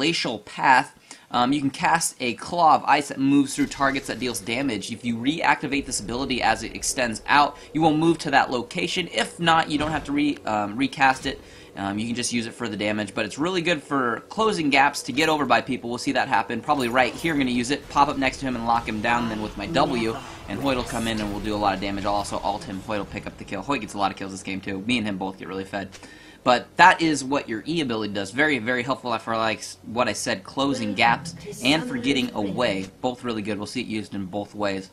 Glacial Path, you can cast a Claw of Ice that moves through targets that deals damage. If you reactivate this ability as it extends out, you will move to that location. If not, you don't have to recast it. You can just use it for the damage, but it's really good for closing gaps to get over by people. We'll see that happen probably right here. I'm going to use it, pop up next to him and lock him down, and then with my W, and Hoyt will come in and we'll do a lot of damage. I'll also ult him. Hoyt will pick up the kill. Hoyt gets a lot of kills this game too. Me and him both get really fed. But that is what your E ability does. Very, very helpful for, like what I said, closing gaps and for getting away. Both really good. We'll see it used in both ways.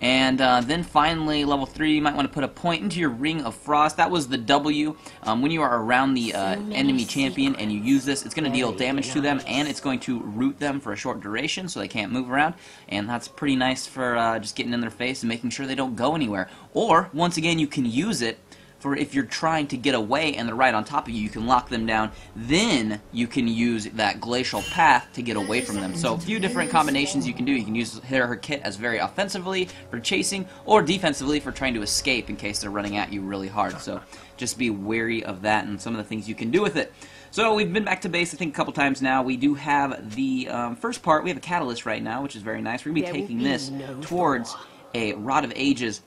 And then finally, level 3, you might want to put a point into your Ring of Frost. That was the W. When you are around the enemy champion and you use this, it's going to deal damage to them, and it's going to root them for a short duration so they can't move around. And that's pretty nice for just getting in their face and making sure they don't go anywhere. Or, once again, you can use it for if you're trying to get away and they're right on top of you, you can lock them down. Then you can use that Glacial Path to get away from them. So a few different combinations you can do. You can use her kit as very offensively for chasing, or defensively for trying to escape in case they're running at you really hard. So just be wary of that and some of the things you can do with it. So we've been back to base, I think, a couple times now. We do have the first part. We have a Catalyst right now, which is very nice. We're going to be taking this towards a Rod of Ages.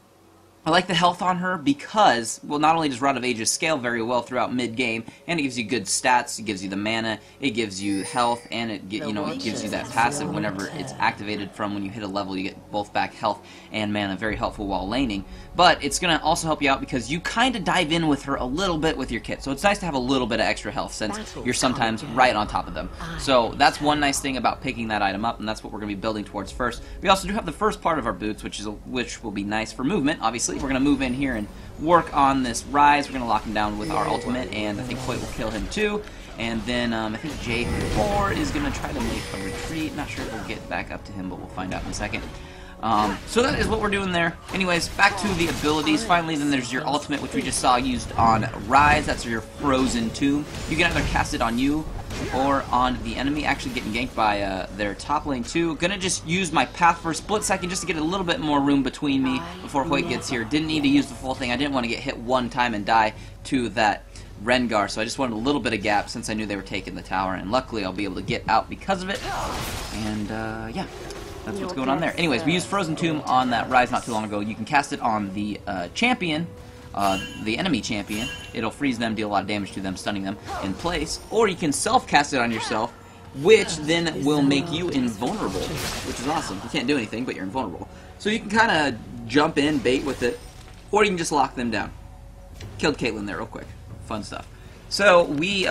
I like the health on her because, well, not only does Rod of Ages scale very well throughout mid-game, and it gives you good stats, it gives you the mana, it gives you health, and it gives you that passive whenever it's activated from when you hit a level. You get both back health and mana, very helpful while laning. But it's going to also help you out because you kind of dive in with her a little bit with your kit. So it's nice to have a little bit of extra health since you're sometimes right on top of them. So that's one nice thing about picking that item up, and that's what we're going to be building towards first. We also do have the first part of our boots, which will be nice for movement, obviously. We're going to move in here and work on this Rise. We're going to lock him down with our ultimate, and I think Hoyt will kill him too. And then I think J4 is going to try to make a retreat. Not sure if we'll get back up to him, but we'll find out in a second. So that is what we're doing there. Anyways, back to the abilities. Finally, then there's your ultimate, which we just saw used on Rise. That's your Frozen Tomb. You can either cast it on you or on the enemy, actually getting ganked by their top lane too. Gonna just use my path for a split second just to get a little bit more room between me before Hoyt gets here. Didn't need to use the full thing. I didn't want to get hit one time and die to that Rengar, so I just wanted a little bit of gap since I knew they were taking the tower, and luckily I'll be able to get out because of it. And yeah, that's what's going on there. Anyways, we used Frozen Tomb on that Rise not too long ago. You can cast it on the champion, the enemy champion. It'll freeze them, deal a lot of damage to them, stunning them in place. Or you can self-cast it on yourself, which then will make you invulnerable, which is awesome. You can't do anything, but you're invulnerable. So you can kind of jump in, bait with it, or you can just lock them down. Killed Caitlyn there real quick. Fun stuff. So we're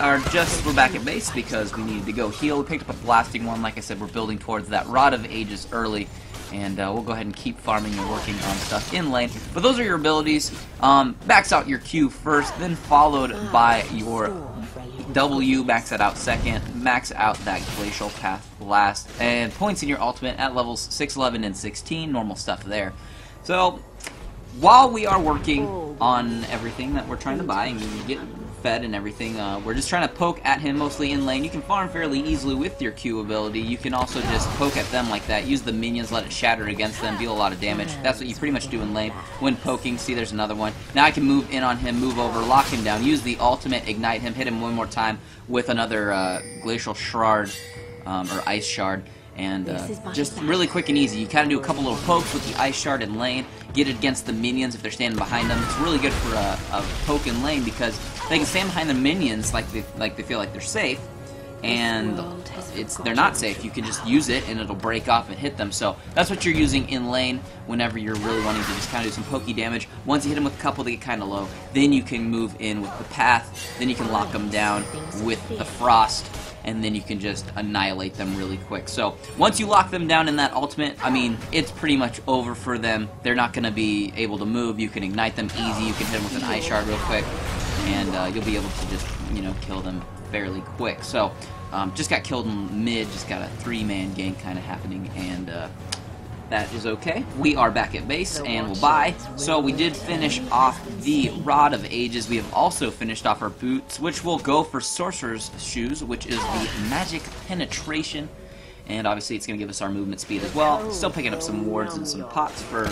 back at base because we needed to go heal. We picked up a blasting one. Like I said, we're building towards that Rod of Ages early, and we'll go ahead and keep farming and working on stuff in lane. But those are your abilities. Max out your Q first, then followed by your W, max that out second, max out that Glacial Path last, and points in your ultimate at levels 6, 11, and 16. Normal stuff there. So while we are working on everything that we're trying to buy and get fed and everything, we're just trying to poke at him mostly in lane. You can farm fairly easily with your Q ability. You can also just poke at them like that. Use the minions, let it shatter against them, deal a lot of damage. That's what you pretty much do in lane when poking. See, there's another one. Now I can move in on him, move over, lock him down, use the ultimate, ignite him, hit him one more time with another Glacial Shard or Ice Shard. And just really quick and easy. You kind of do a couple little pokes with the Ice Shard in lane, get it against the minions if they're standing behind them. It's really good for a poke in lane because they can stand behind the minions like they feel like they're safe, and they're not safe. You can just use it and it'll break off and hit them. So that's what you're using in lane whenever you're really wanting to just kind of do some pokey damage. Once you hit them with a couple, they get kind of low. Then you can move in with the path. Then you can lock them down with the frost, and then you can just annihilate them really quick. So once you lock them down in that ultimate, I mean, it's pretty much over for them. They're not going to be able to move. You can ignite them easy. You can hit them with an Ice Shard real quick, and you'll be able to just, kill them fairly quick. So just got killed in mid, just got a 3-man gank kind of happening, and that is okay. We are back at base, and we'll buy. So we did finish off the Rod of Ages. We have also finished off our boots, which will go for Sorcerer's Shoes, which is the Magic Penetration. And obviously it's going to give us our movement speed as well. Still picking up some wards and some pots for,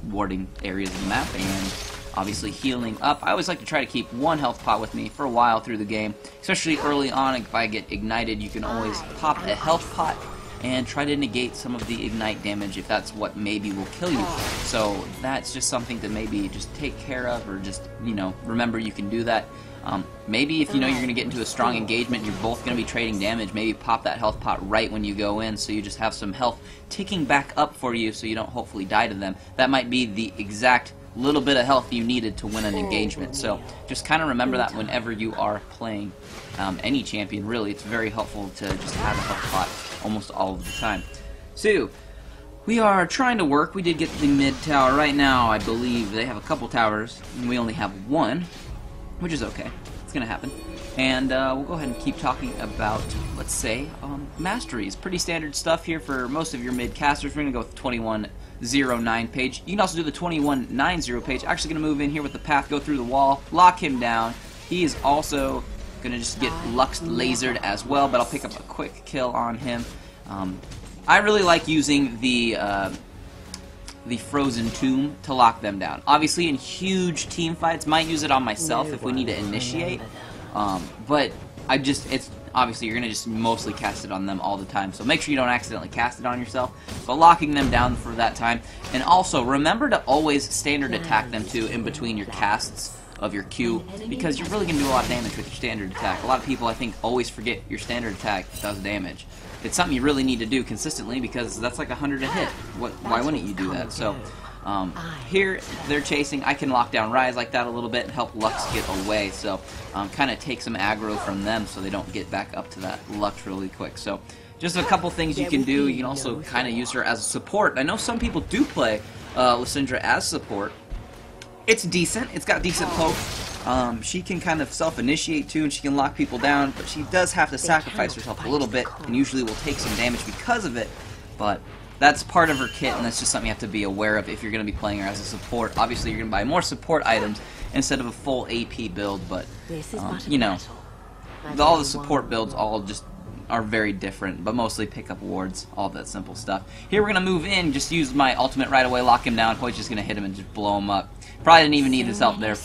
warding areas of the map. And obviously healing up. I always like to try to keep one health pot with me for a while through the game, especially early on. If I get ignited, you can always pop a health pot and try to negate some of the ignite damage if that's what maybe will kill you. So that's just something to maybe just take care of, or just, you know, remember you can do that. Maybe if you know you're going to get into a strong engagement, you're both going to be trading damage, maybe pop that health pot right when you go in, so you just have some health ticking back up for you so you don't hopefully die to them. That might be the exact little bit of health you needed to win an engagement. So just kind of remember that whenever you are playing any champion, really. It's very helpful to just have a health pot almost all of the time. So we are trying to work. We did get the mid tower. Right now I believe they have a couple towers and we only have one, which is okay. It's gonna happen. And we'll go ahead and keep talking about, let's say, masteries. Pretty standard stuff here for most of your mid casters. We're gonna go with 2109 page. You can also do the 2190 page. Actually gonna move in here with the path, go through the wall, lock him down. He is also gonna just get Lux lasered as well, but I'll pick up a quick kill on him. I really like using the Frozen Tomb to lock them down. Obviously in huge team fights, might use it on myself if we need to initiate, but it's obviously you're going to just mostly cast it on them all the time, so make sure you don't accidentally cast it on yourself, but locking them down for that time. And also remember to always standard attack them too in between your casts of your Q, because you're really going to do a lot of damage with your standard attack. A lot of people, I think, always forget your standard attack does damage. It's something you really need to do consistently, because that's like 100 a hit. Why wouldn't you do that? So here they're chasing. I can lock down Rise like that a little bit and help Lux get away, so kind of take some aggro from them so they don't get back up to that Lux really quick. So just a couple things you can do. You can also kind of use her as a support. I know some people do play Lissandra as support. It's decent. It's got decent poke. She can kind of self-initiate too, and she can lock people down, but she does have to sacrifice herself a little bit, and usually will take some damage because of it, but that's part of her kit, and that's just something you have to be aware of if you're going to be playing her as a support. Obviously, you're going to buy more support items instead of a full AP build, but, you know, all the support builds all just are very different, but mostly pick up wards, all that simple stuff. Here we're going to move in, just use my ultimate right away, lock him down. Hoyt's just going to hit him and just blow him up. Probably didn't even need his help there.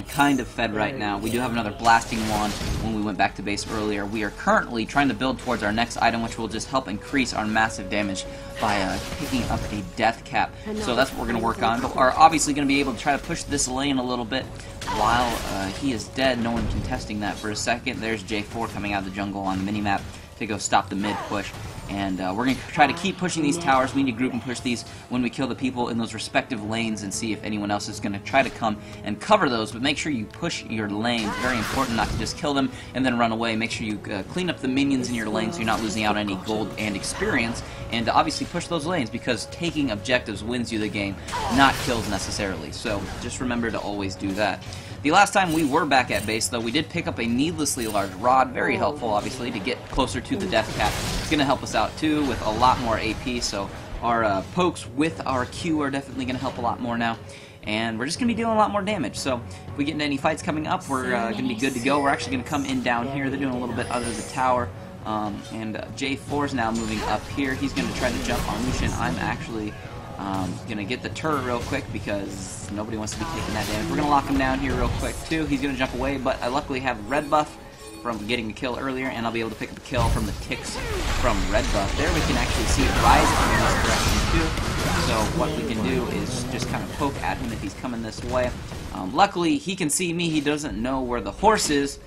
Kind of fed right now. We do have another blasting wand when we went back to base earlier. We are currently trying to build towards our next item, which will just help increase our massive damage by picking up a death cap. So that's what we're going to work on. But we're obviously going to be able to try to push this lane a little bit while he is dead. No one contesting that for a second. There's J4 coming out of the jungle on the minimap to go stop the mid push. And we're going to try to keep pushing these towers. We need to group and push these when we kill the people in those respective lanes and see if anyone else is going to try to come and cover those. But make sure you push your lanes. Very important not to just kill them and then run away. Make sure you clean up the minions in your lane so you're not losing out any gold and experience. And obviously push those lanes, because taking objectives wins you the game, not kills necessarily. So just remember to always do that. The last time we were back at base, though, we did pick up a needlessly large rod. Very helpful, obviously, to get closer to the death cap. It's going to help us out, too, with a lot more AP, so our pokes with our Q are definitely going to help a lot more now. And we're just going to be dealing a lot more damage. So if we get into any fights coming up, we're going to be good to go. We're actually going to come in down here. They're doing a little bit under the tower. And J4 is now moving up here. He's going to try to jump on Lucian. I'm actually gonna get the turret real quick because nobody wants to be taking that damage. We're gonna lock him down here real quick too. He's gonna jump away, but I luckily have red buff from getting the kill earlier, and I'll be able to pick up a kill from the ticks from red buff. There we can actually see it rise in this direction too. So what we can do is just kind of poke at him if he's coming this way. Luckily he can see me. He doesn't know where the horse is.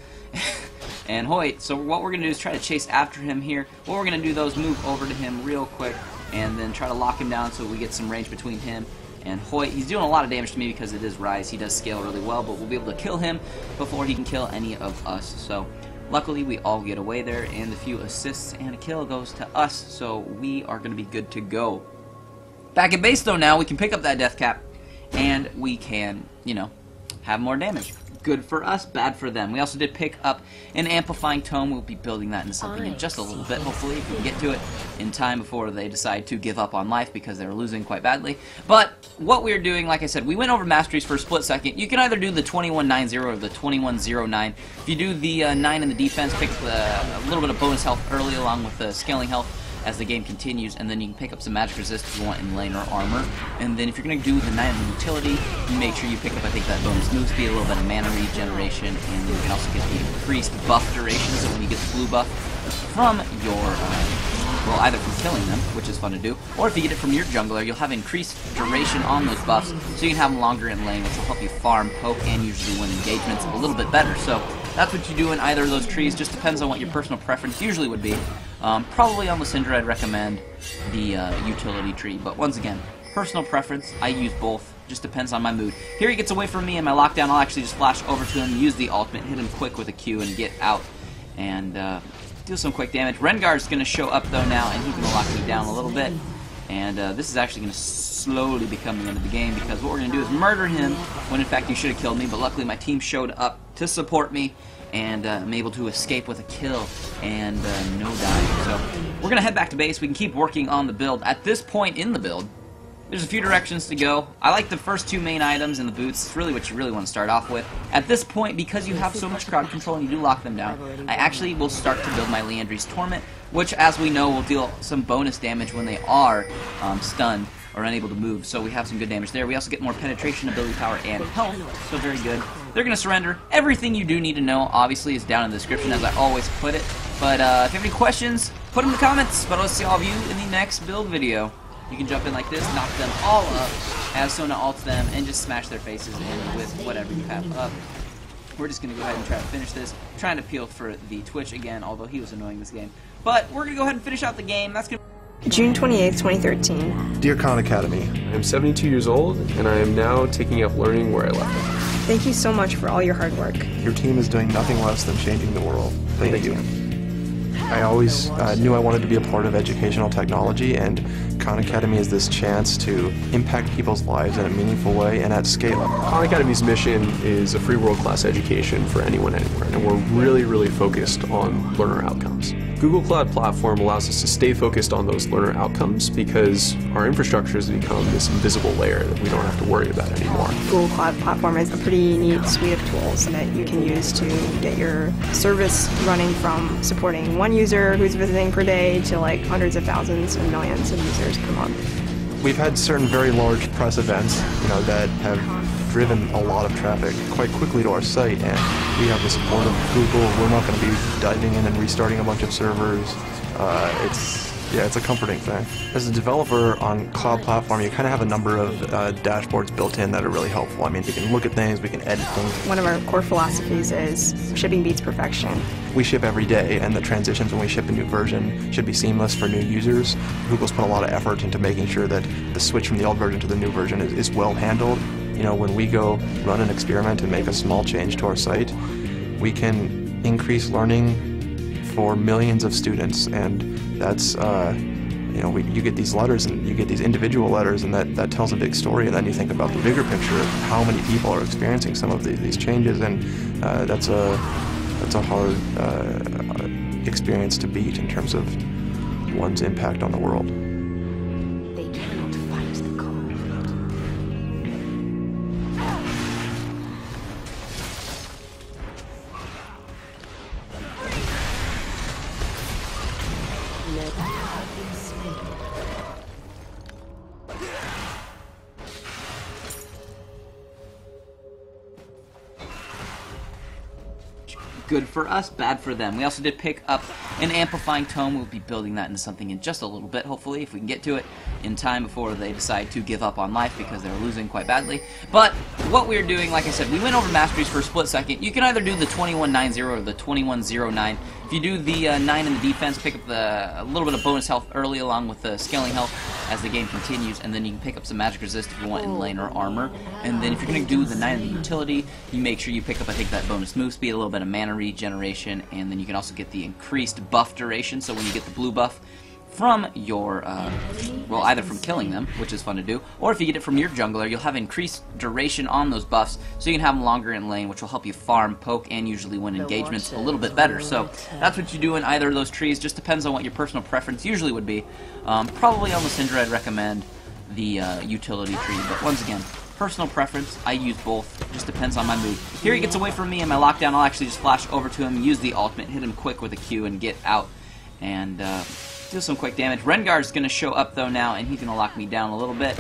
And Hoyt, so what we're going to do is try to chase after him here. What we're going to do though is move over to him real quick and then try to lock him down so we get some range between him and Hoyt. He's doing a lot of damage to me because it is Rise. He does scale really well, but we'll be able to kill him before he can kill any of us. So luckily we all get away there, and a few assists and a kill goes to us, so we are going to be good to go. Back at base though now, we can pick up that death cap and we can, you know, have more damage. Good for us, bad for them. We also did pick up an amplifying tome. We'll be building that into something in just a little bit, hopefully, if we can get to it in time before they decide to give up on life because they're losing quite badly. But what we're doing, like I said, we went over masteries for a split second. You can either do the 2190 or the 2109. If you do the 9 in the defense, pick up a little bit of bonus health early along with the scaling health. as the game continues, and then you can pick up some magic resist if you want in lane or armor. And then if you're going to do the 9 in the utility, you make sure you pick up, I think, that bonus move speed, a little bit of mana regeneration, and you can also get the increased buff duration, so when you get the blue buff from your, well, either from killing them, which is fun to do, or if you get it from your jungler, you'll have increased duration on those buffs, so you can have them longer in lane, which will help you farm, poke, and usually win engagements a little bit better. So that's what you do in either of those trees. Just depends on what your personal preference usually would be. Probably on Lissandra, I'd recommend the utility tree, but once again, personal preference. I use both. Just depends on my mood. Here he gets away from me in my lockdown. I'll actually just flash over to him, use the ultimate, hit him quick with a Q, and get out and do some quick damage. Rengar's going to show up though now, and he's going to lock me down a little bit. And this is actually going to slowly become the end of the game, because what we're going to do is murder him when in fact he should have killed me, but luckily my team showed up to support me, and I'm able to escape with a kill and no dying. So we're going to head back to base. We can keep working on the build. At this point in the build, there's a few directions to go. I like the first 2 main items in the boots. It's really what you really want to start off with. At this point, because you have so much crowd control and you do lock them down, I actually will start to build my Lissandre's Torment, which, as we know, will deal some bonus damage when they are stunned or unable to move. So we have some good damage there. We also get more penetration, ability power, and health, so very good. They're going to surrender. Everything you do need to know, obviously, is down in the description, as I always put it. But if you have any questions, put them in the comments. But I'll see all of you in the next build video. You can jump in like this, knock them all up, as Sona ults them, and just smash their faces in with whatever you have up. We're just going to go ahead and try to finish this. I'm trying to appeal for the Twitch again, although he was annoying this game. But we're going to go ahead and finish out the game. That's going to June 28th, 2013. Dear Khan Academy, I'm 72 years old, and I am now taking up learning where I left off. Thank you so much for all your hard work. your team is doing nothing less than changing the world. Thank you. I always knew I wanted to be a part of educational technology, and Khan Academy is this chance to impact people's lives in a meaningful way and at scale. Khan Academy's mission is a free world-class education for anyone, anywhere, and we're really focused on learner outcomes. Google Cloud Platform allows us to stay focused on those learner outcomes because our infrastructure has become this invisible layer that we don't have to worry about anymore. Google Cloud Platform is a pretty neat suite of tools that you can use to get your service running from supporting one user who's visiting per day to like hundreds of thousands and millions of users per month. We've had certain very large press events, that have driven a lot of traffic quite quickly to our site, and we have the support of Google. We're not going to be diving in and restarting a bunch of servers. It's a comforting thing. As a developer on Cloud Platform, you kind of have a number of dashboards built in that are really helpful. I mean, we can look at things, we can edit things. One of our core philosophies is shipping beats perfection. We ship every day, and the transitions when we ship a new version should be seamless for new users. Google's put a lot of effort into making sure that the switch from the old version to the new version is well handled. When we go run an experiment and make a small change to our site, we can increase learning for millions of students, and that's you get these letters and you get these individual letters, and that tells a big story, and then you think about the bigger picture of how many people are experiencing some of these changes, and that's a hard experience to beat in terms of one's impact on the world. They cannot fight the cold. Good for us, bad for them. We also did pick up an amplifying tome. We'll be building that into something in just a little bit, hopefully, if we can get to it in time before they decide to give up on life because they're losing quite badly. But what we're doing, like I said, we went over masteries for a split second. You can either do the 2190 or the 2109. If you do the 9 in the defense, pick up a little bit of bonus health early along with the scaling health as the game continues, and then you can pick up some magic resist if you want in lane or armor. And then if you're going to do the 9 in the utility, you make sure you pick up, I think, that bonus move speed, a little bit of mana regeneration, and then you can also get the increased buff duration, so when you get the blue buff from your, either from killing them, which is fun to do, or if you get it from your jungler, you'll have increased duration on those buffs, so you can have them longer in lane, which will help you farm, poke, and usually win engagements a little bit better. So that's what you do in either of those trees. Just depends on what your personal preference usually would be. Probably on Lissandra, I'd recommend the utility tree, but once again, personal preference. I use both. Just depends on my mood. Here he gets away from me in my lockdown. I'll actually just flash over to him, use the ultimate, hit him quick with a Q, and get out and Deal some quick damage. Rengar's going to show up though now, and he's going to lock me down a little bit.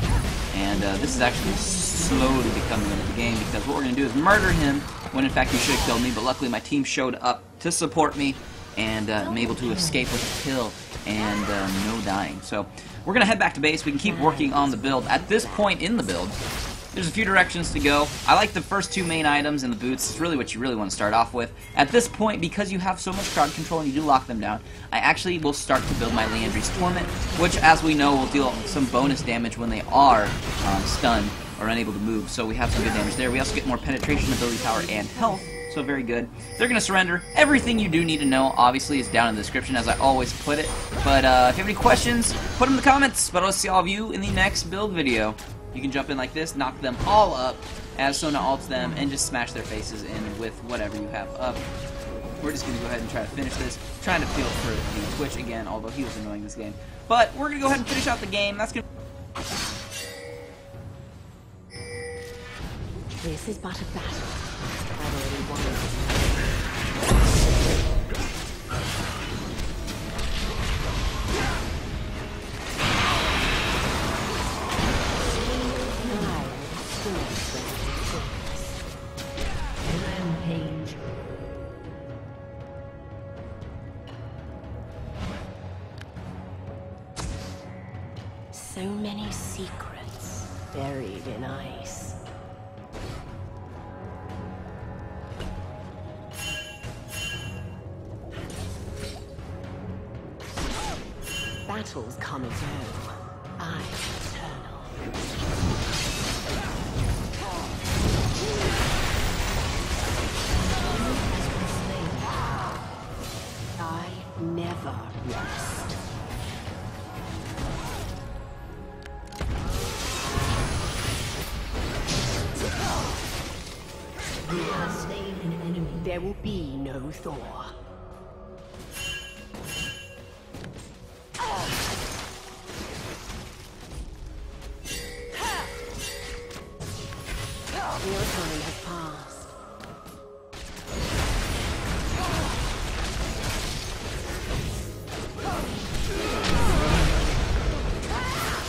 And this is actually slowly becoming into the game, because what we're going to do is murder him when in fact he should have killed me, but luckily my team showed up to support me, and I'm able to escape with a kill and no dying. So we're going to head back to base. We can keep working on the build. At this point in the build, there's a few directions to go. I like the first two main items in the boots. It's really what you really want to start off with. At this point, because you have so much crowd control and you do lock them down, I actually will start to build my Liandry's Torment, which, as we know, will deal some bonus damage when they are stunned or unable to move. So we have some good damage there. We also get more penetration, ability power, and health. So very good. They're going to surrender. Everything you do need to know, obviously, is down in the description, as I always put it. But if you have any questions, put them in the comments. But I'll see all of you in the next build video. You can jump in like this, knock them all up as Sona ults them, and just smash their faces in with whatever you have up. We're just going to go ahead and try to finish this. Trying to feel for the Twitch again, although he was annoying this game. But we're going to go ahead and finish out the game. That's going to... This is but a battle. I've already won it. Rampage. So many secrets buried in ice. Battles come and go. I eternal. I never rest. You have slain an enemy. There will be no Thor. Your time has passed.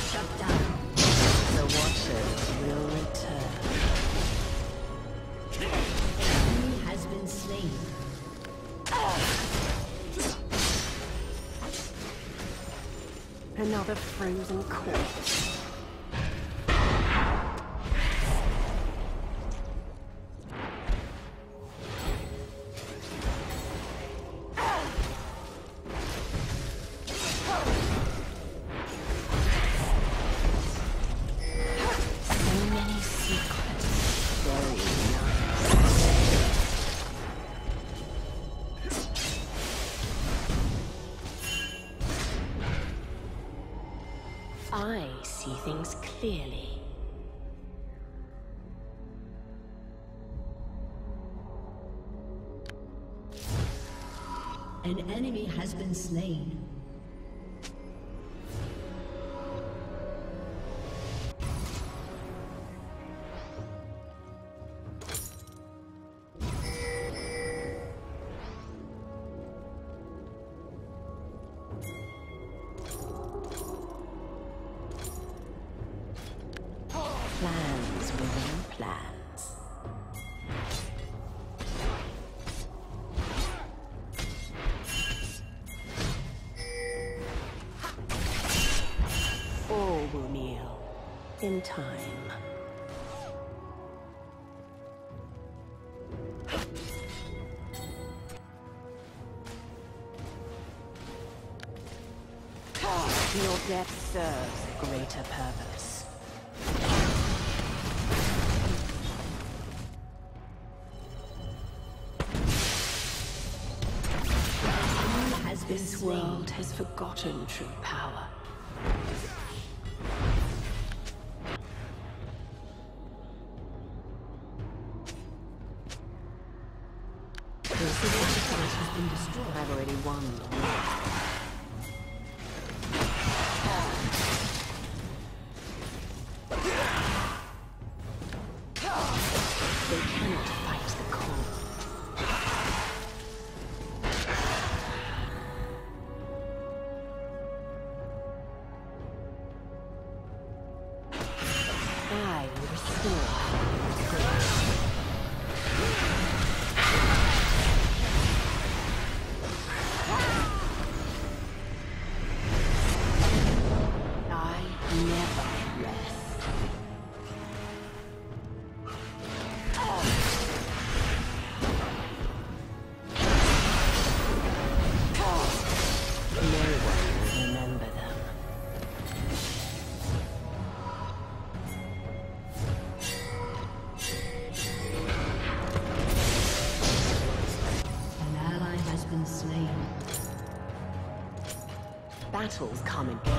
Shut down. The Watchers will return. Enemy has been slain. Another frozen corpse. I see things clearly. An enemy has been slain. Plans within plans. All will kneel in time. Your death serves a greater purpose. This world has forgotten true power. This has been destroyed. I've already won the war. They cannot fight the cold. Battles come and go.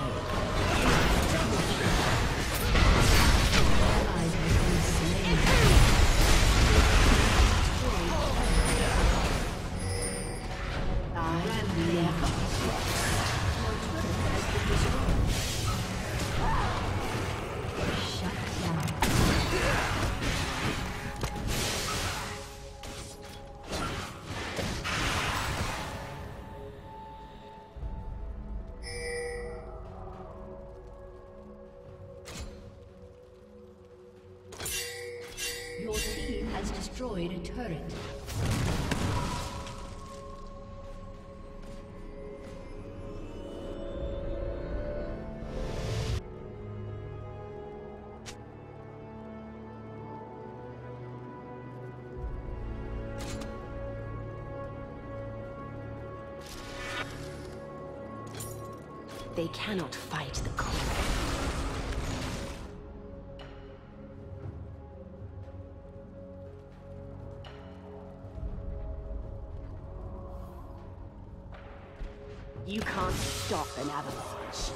Your team has destroyed a turret. They cannot fight the cold. You can't stop an avalanche.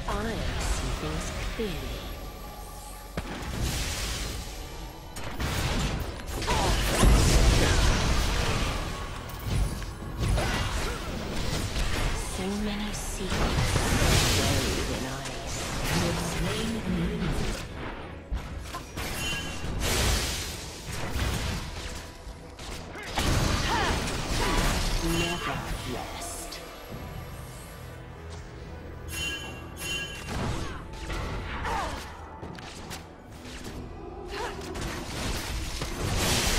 I see things clearly. So many secrets buried in ice. You have slain an enemy. Never rest.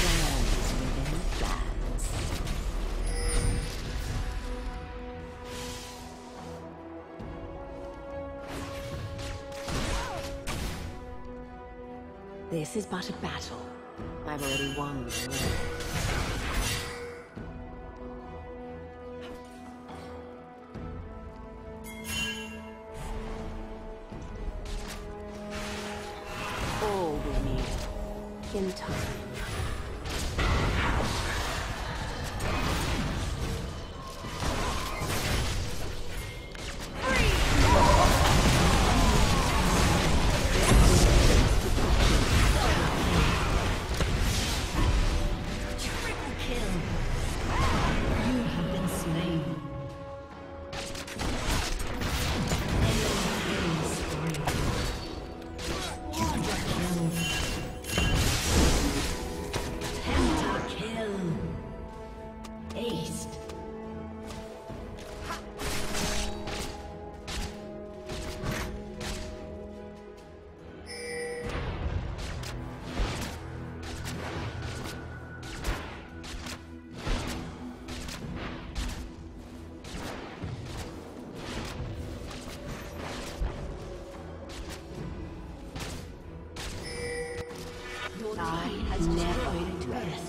Plans within plans. This is but a battle. I've already won the war. All we need in time. Triple kill. You have been slain. Killing spree. Quadra kill. Pentakill. Aced. Your team has destroyed a turret.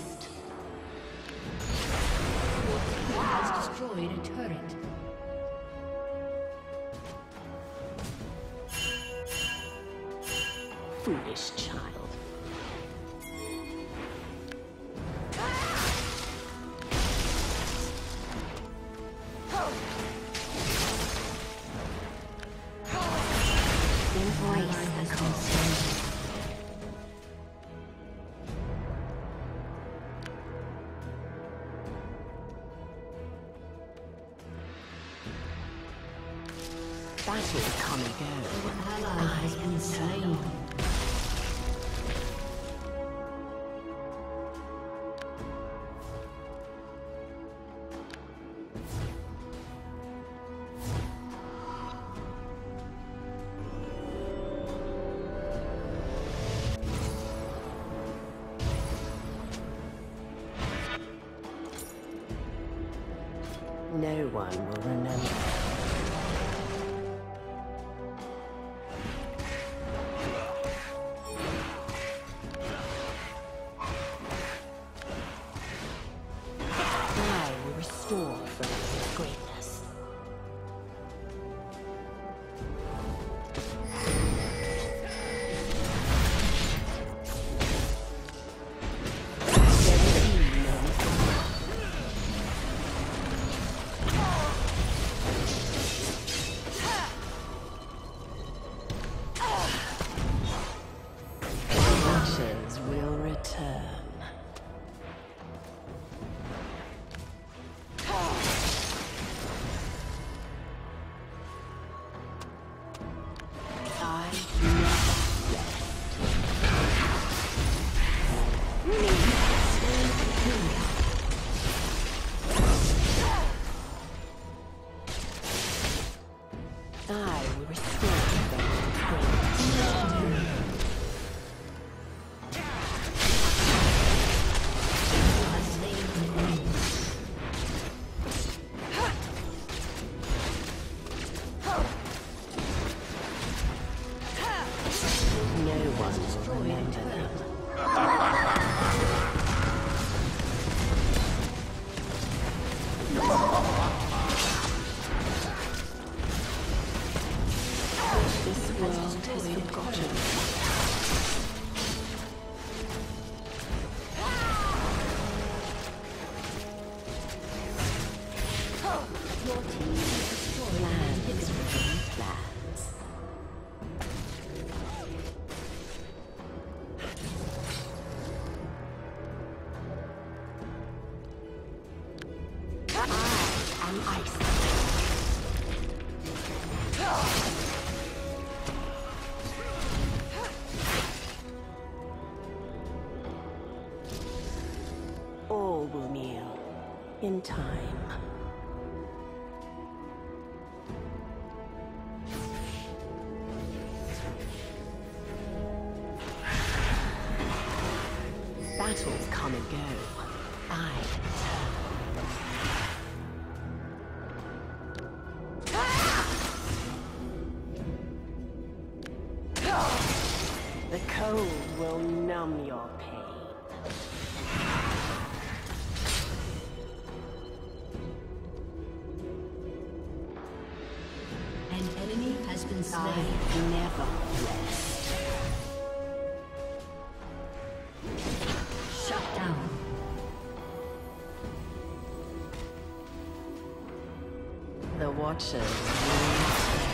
Your team has destroyed a turret. Foolish child. Embrace the concept. Battles come and go. Your ally has been slain. one will remember. I will restore Frontier's greatness. Watchers will return. I will restore no one will remember them. This world has forgotten. Your team has destroyed Plans an inhibitor. within plans. I am ice. All will kneel in time. Battles come and go. I return. The cold will numb your pain. An enemy has been slain. I never rest. Shut down. The Watchers will return.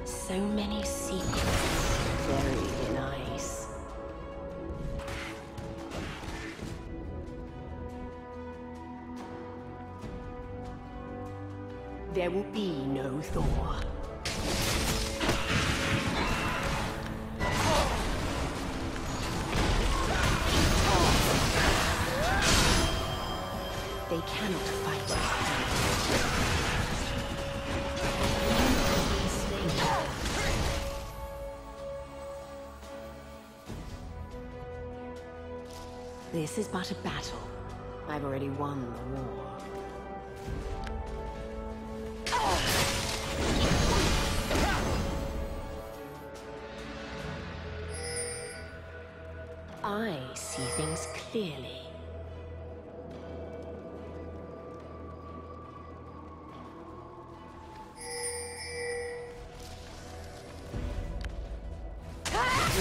So many secrets buried in ice. There will be no Thor. They cannot fight. This is but a battle. I've already won the war. I see things clearly.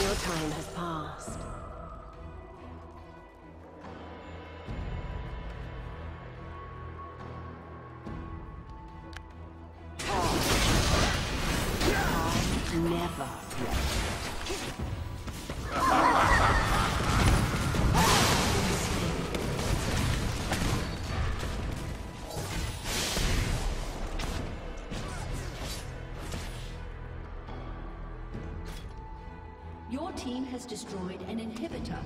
Your time has passed. Never rest. team has destroyed an inhibitor.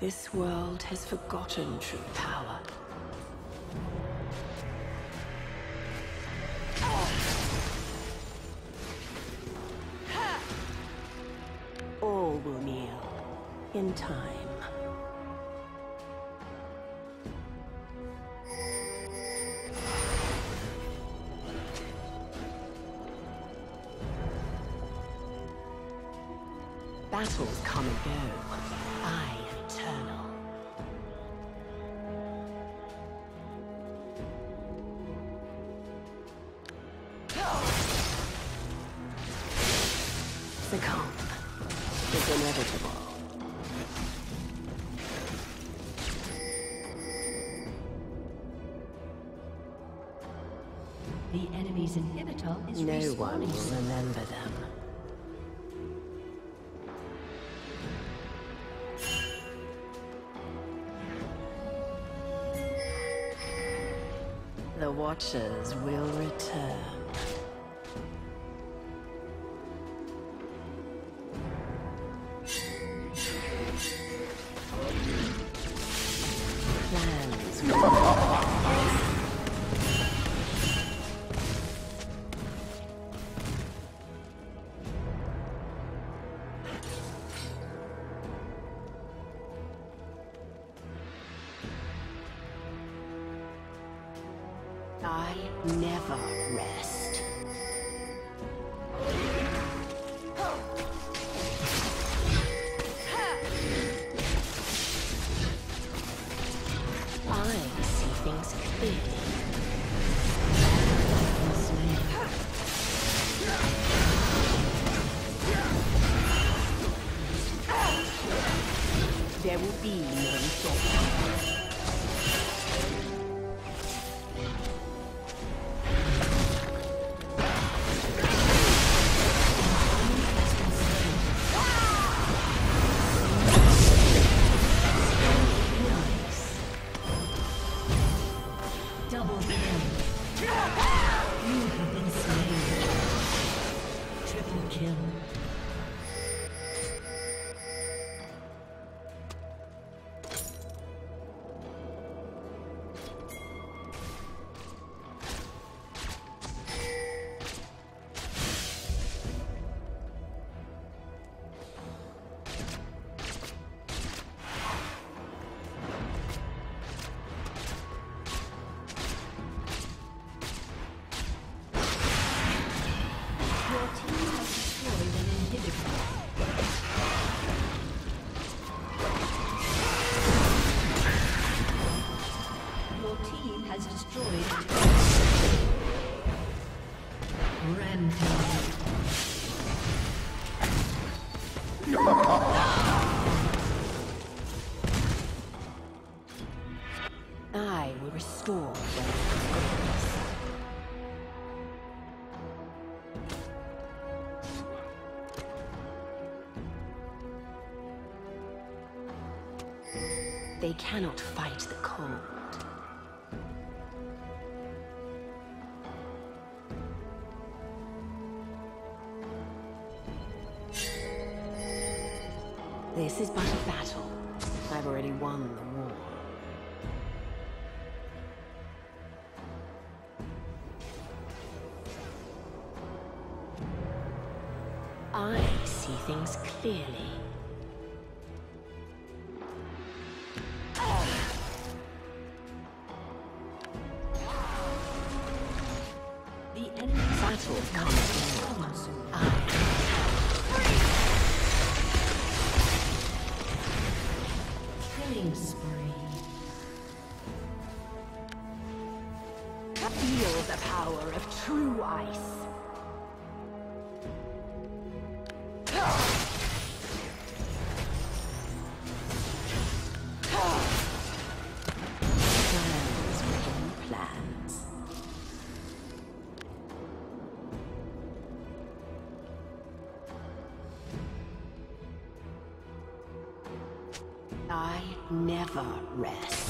This world has forgotten true power. All will kneel in time. Battles come and go. I am eternal. Succumb. It's inevitable. The enemy's inhibitor is No respawning one will soon. remember them. The Watchers will return. Plans will I never rest. I see things clearly. There will be no thought. Double kill. You have been slain. Triple kill. Your team has destroyed an inhibitor. Your team has destroyed a turret. Rampage. I will restore what is. They cannot fight the cold. This is but a battle. I've already won the war. I see things clearly. The enemy's Battles come and go. killing spree. Feel the power. power of true ice. Plans within plans. I never rest.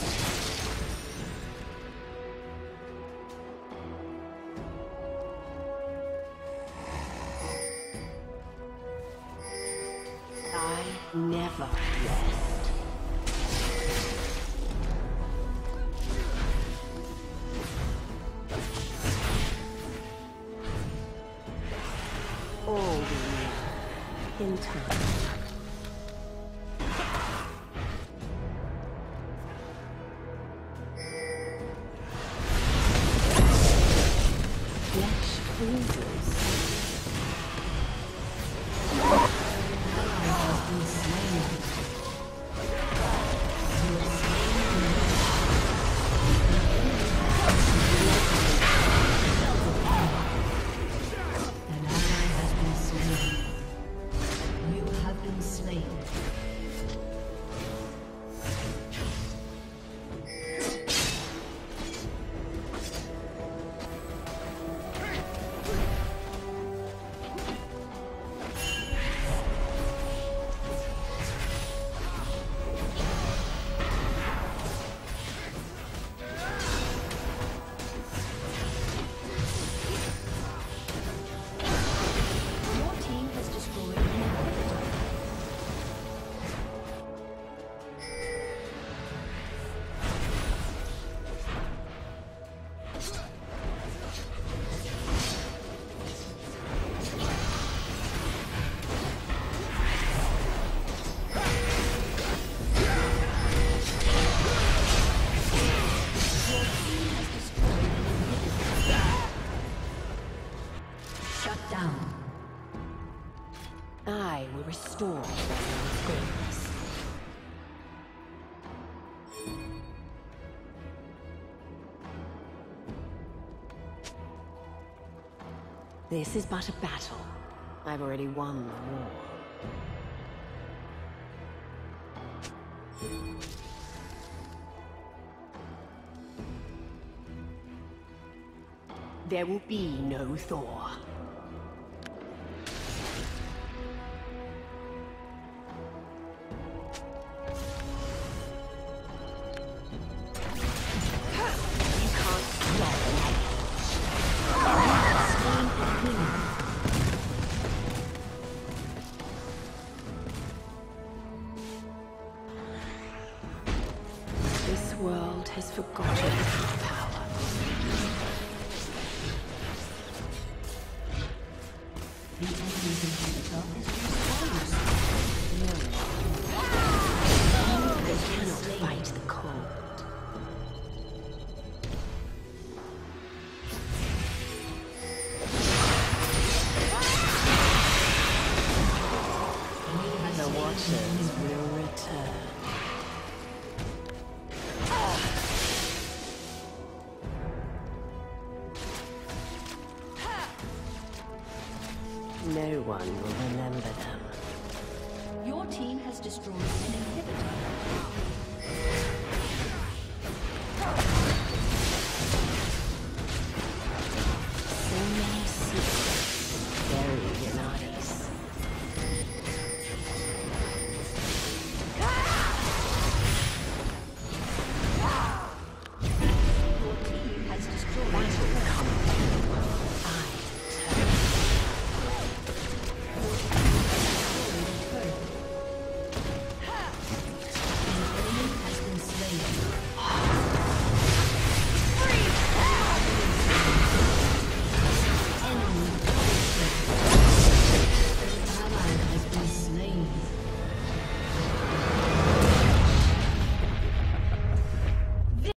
I never rest. All we need in time. Flesh freezes. An ally has been slain. You have been slain. Your team has destroyed an inhibitor. Shut down. I will restore Baron's greatness. This is but a battle. I've already won the war. There will be no Thor. You can't stop me. Slain a king. This world has forgotten its power. The enemy's inhibitor is response. I cannot fight the cold. The watchers will return. No one will remember them. Your team has destroyed